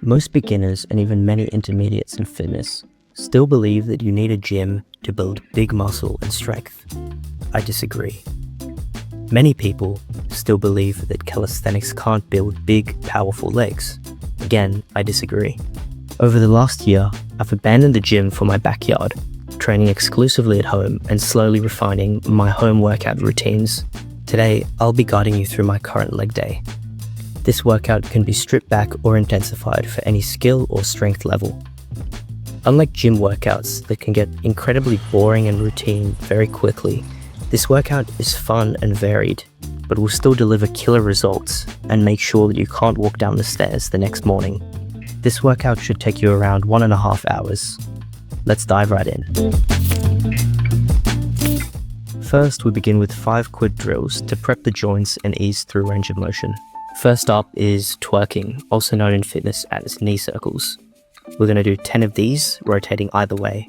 Most beginners and even many intermediates in fitness still believe that you need a gym to build big muscle and strength. I disagree. Many people still believe that calisthenics can't build big, powerful legs. Again, I disagree. Over the last year, I've abandoned the gym for my backyard, training exclusively at home and slowly refining my home workout routines. Today, I'll be guiding you through my current leg day. This workout can be stripped back or intensified for any skill or strength level. Unlike gym workouts that can get incredibly boring and routine very quickly, this workout is fun and varied, but will still deliver killer results and make sure that you can't walk down the stairs the next morning. This workout should take you around 1.5 hours. Let's dive right in. First, we begin with 5 quad drills to prep the joints and ease through range of motion. First up is twerking, also known in fitness as knee circles. We're going to do 10 of these, rotating either way.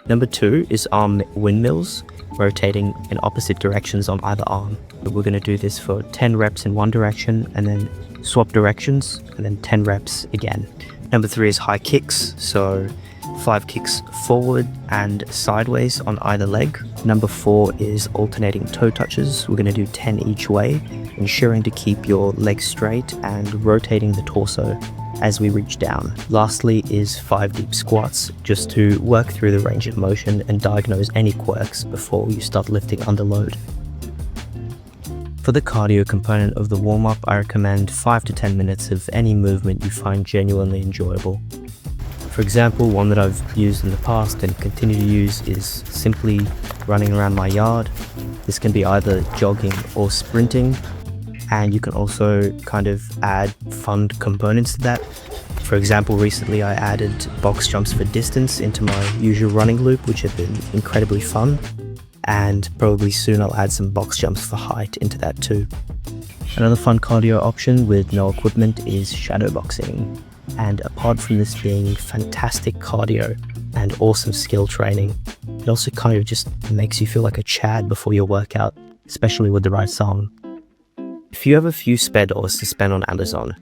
Number 2 is arm windmills, rotating in opposite directions on either arm. We're going to do this for 10 reps in one direction and then swap directions and then 10 reps again. Number 3 is high kicks, so 5 kicks forward and sideways on either leg. Number 4 is alternating toe touches. We're going to do 10 each way, ensuring to keep your legs straight and rotating the torso as we reach down. Lastly is 5 deep squats, just to work through the range of motion and diagnose any quirks before you start lifting under load. For the cardio component of the warm-up, I recommend 5 to 10 minutes of any movement you find genuinely enjoyable. For example, one that I've used in the past and continue to use is simply running around my yard. This can be either jogging or sprinting, and you can also kind of add fun components to that. For example, recently I added box jumps for distance into my usual running loop, which have been incredibly fun, and probably soon I'll add some box jumps for height into that too. Another fun cardio option with no equipment is shadow boxing. And apart from this being fantastic cardio and awesome skill training, it also kind of just makes you feel like a Chad before your workout, especially with the right song. If you have a few spare dollars to spend on Amazon,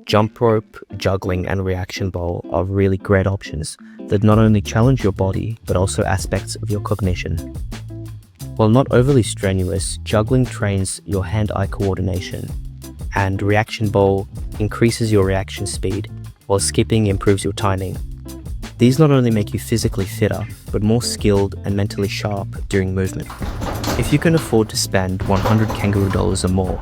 jump rope, juggling and reaction bowl are really great options that not only challenge your body, but also aspects of your cognition. While not overly strenuous, juggling trains your hand-eye coordination, and reaction bowl increases your reaction speed, while skipping improves your timing. These not only make you physically fitter, but more skilled and mentally sharp during movement. If you can afford to spend 100 kangaroo dollars or more,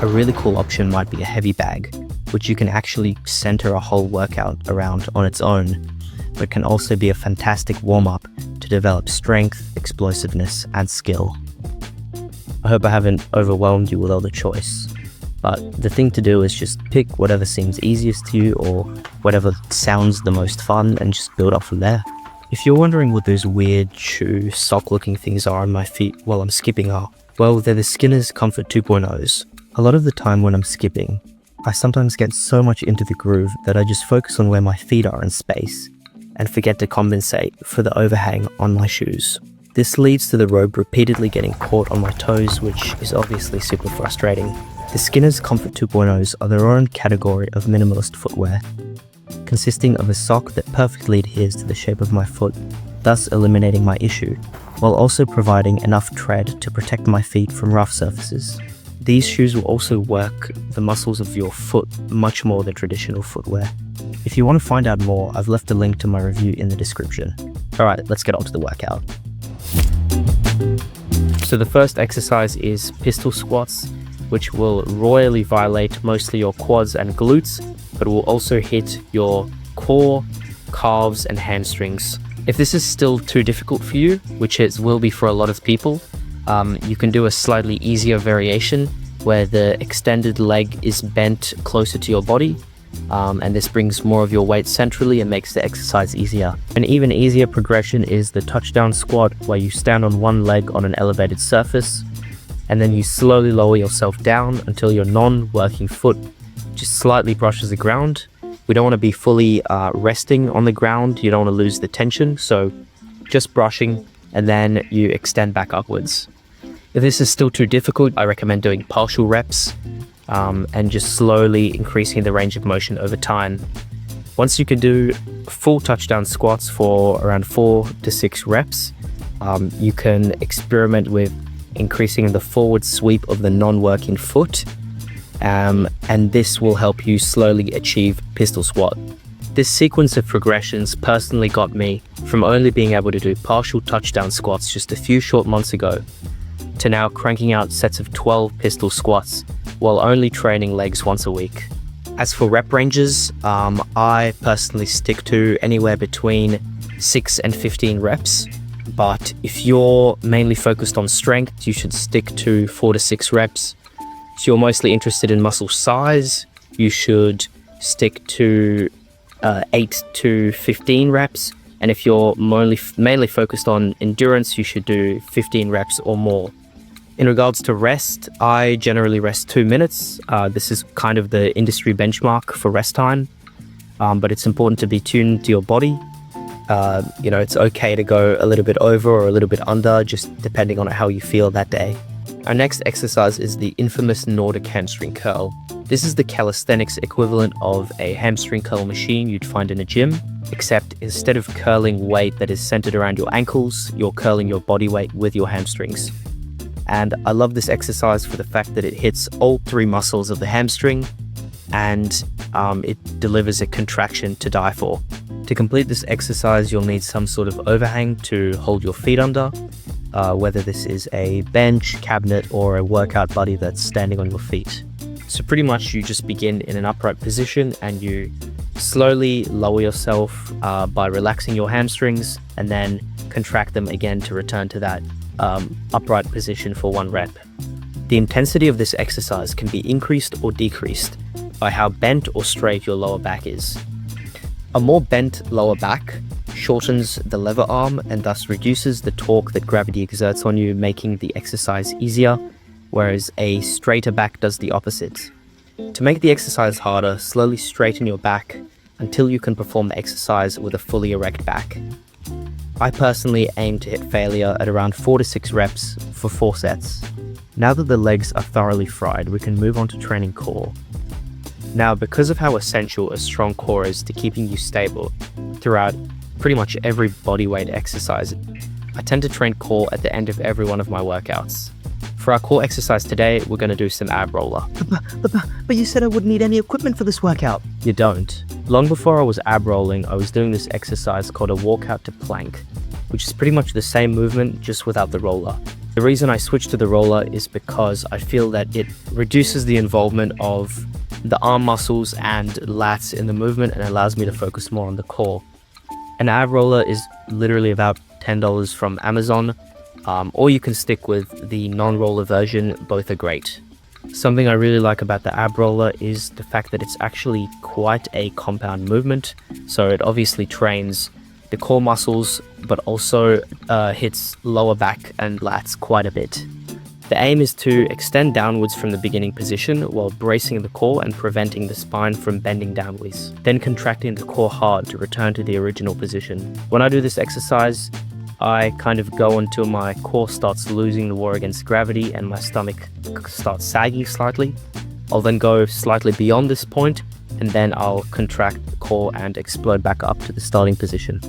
a really cool option might be a heavy bag, which you can actually center a whole workout around on its own, but can also be a fantastic warm-up to develop strength, explosiveness, and skill. I hope I haven't overwhelmed you with all the choice. But the thing to do is just pick whatever seems easiest to you or whatever sounds the most fun and just build up from there. If you're wondering what those weird shoe sock looking things are on my feet while I'm skipping are, well, they're the Skinner's Comfort 2.0s. A lot of the time when I'm skipping, I sometimes get so much into the groove that I just focus on where my feet are in space and forget to compensate for the overhang on my shoes. This leads to the rope repeatedly getting caught on my toes, which is obviously super frustrating. The Skinner's Comfort 2.0s are their own category of minimalist footwear, consisting of a sock that perfectly adheres to the shape of my foot, thus eliminating my issue, while also providing enough tread to protect my feet from rough surfaces. These shoes will also work the muscles of your foot much more than traditional footwear. If you want to find out more, I've left a link to my review in the description. Alright, let's get on to the workout. So the first exercise is pistol squats, which will royally violate mostly your quads and glutes, but will also hit your core, calves and hamstrings. If this is still too difficult for you, which it will be for a lot of people, you can do a slightly easier variation where the extended leg is bent closer to your body, and this brings more of your weight centrally and makes the exercise easier. An even easier progression is the touchdown squat, where you stand on one leg on an elevated surface, and then you slowly lower yourself down until your non-working foot just slightly brushes the ground. We don't want to be fully resting on the ground. You don't want to lose the tension, so just brushing, and then you extend back upwards. If this is still too difficult, I recommend doing partial reps and just slowly increasing the range of motion over time. Once you can do full touchdown squats for around 4 to 6 reps, you can experiment with increasing the forward sweep of the non-working foot, and this will help you slowly achieve pistol squat. This sequence of progressions personally got me from only being able to do partial touchdown squats just a few short months ago to now cranking out sets of 12 pistol squats while only training legs once a week. As for rep ranges, I personally stick to anywhere between 6 and 15 reps, but if you're mainly focused on strength, you should stick to 4 to 6 reps. If you're mostly interested in muscle size, you should stick to 8 to 15 reps, and if you're mainly focused on endurance, you should do 15 reps or more. In regards to rest, I generally rest 2 minutes. This is kind of the industry benchmark for rest time, but it's important to be tuned to your body. It's okay to go a little bit over or a little bit under, just depending on how you feel that day. Our next exercise is the infamous Nordic hamstring curl. This is the calisthenics equivalent of a hamstring curl machine you'd find in a gym, except instead of curling weight that is centered around your ankles, you're curling your body weight with your hamstrings. And I love this exercise for the fact that it hits all 3 muscles of the hamstring, and it delivers a contraction to die for. To complete this exercise, you'll need some sort of overhang to hold your feet under, whether this is a bench, cabinet, or a workout buddy that's standing on your feet. So pretty much you just begin in an upright position and you slowly lower yourself by relaxing your hamstrings and then contract them again to return to that upright position for 1 rep. The intensity of this exercise can be increased or decreased by how bent or straight your lower back is. A more bent lower back shortens the lever arm and thus reduces the torque that gravity exerts on you, making the exercise easier, whereas a straighter back does the opposite. To make the exercise harder, slowly straighten your back until you can perform the exercise with a fully erect back. I personally aim to hit failure at around 4 to 6 reps for 4 sets. Now that the legs are thoroughly fried, we can move on to training core. Now, because of how essential a strong core is to keeping you stable throughout pretty much every bodyweight exercise, I tend to train core at the end of every one of my workouts. For our core exercise today, we're going to do some ab roller. But you said I wouldn't need any equipment for this workout. You don't. Long before I was ab rolling, I was doing this exercise called a walkout to plank, which is pretty much the same movement, just without the roller. The reason I switched to the roller is because I feel that it reduces the involvement of the arm muscles and lats in the movement and allows me to focus more on the core. An ab roller is literally about $10 from Amazon, or you can stick with the non-roller version. Both are great. Something I really like about the ab roller is the fact that it's actually quite a compound movement, so it obviously trains the core muscles but also hits lower back and lats quite a bit. The aim is to extend downwards from the beginning position while bracing the core and preventing the spine from bending downwards, then contracting the core hard to return to the original position. When I do this exercise, I kind of go until my core starts losing the war against gravity and my stomach starts sagging slightly. I'll then go slightly beyond this point, and then I'll contract the core and explode back up to the starting position.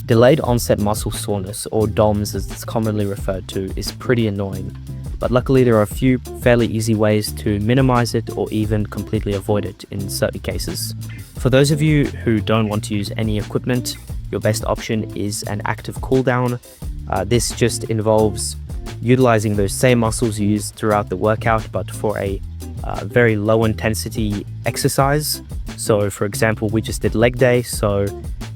Delayed onset muscle soreness, or DOMS as it's commonly referred to, is pretty annoying, but luckily there are a few fairly easy ways to minimize it or even completely avoid it in certain cases. For those of you who don't want to use any equipment, your best option is an active cooldown. This just involves utilizing those same muscles you use throughout the workout, but for a very low intensity exercise. So for example, we just did leg day, so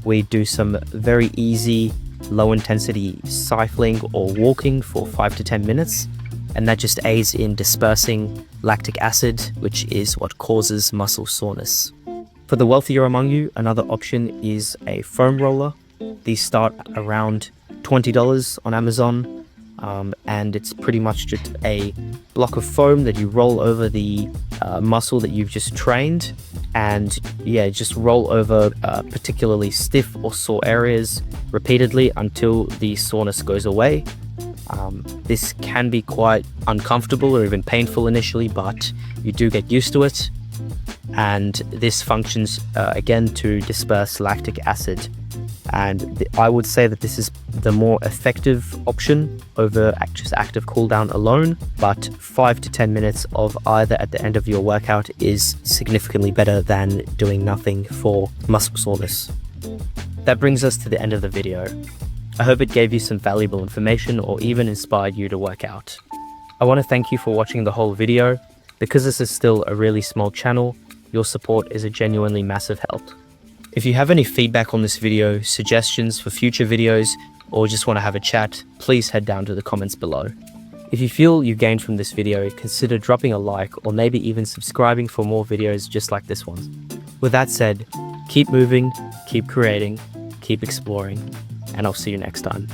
we do some very easy low intensity cycling or walking for 5 to 10 minutes, and that just aids in dispersing lactic acid, which is what causes muscle soreness. For the wealthier among you, another option is a foam roller. These start around $20 on Amazon, and it's pretty much just a block of foam that you roll over the muscle that you've just trained, and just roll over particularly stiff or sore areas repeatedly until the soreness goes away. This can be quite uncomfortable or even painful initially, but you do get used to it. and this functions again to disperse lactic acid. And I would say that this is the more effective option over just active cooldown alone, but 5 to 10 minutes of either at the end of your workout is significantly better than doing nothing for muscle soreness. That brings us to the end of the video. I hope it gave you some valuable information or even inspired you to work out. I want to thank you for watching the whole video. Because this is still a really small channel, your support is a genuinely massive help. If you have any feedback on this video, suggestions for future videos, or just want to have a chat, please head down to the comments below. If you feel you gained from this video, consider dropping a like or maybe even subscribing for more videos just like this one. With that said, keep moving, keep creating, keep exploring, and I'll see you next time.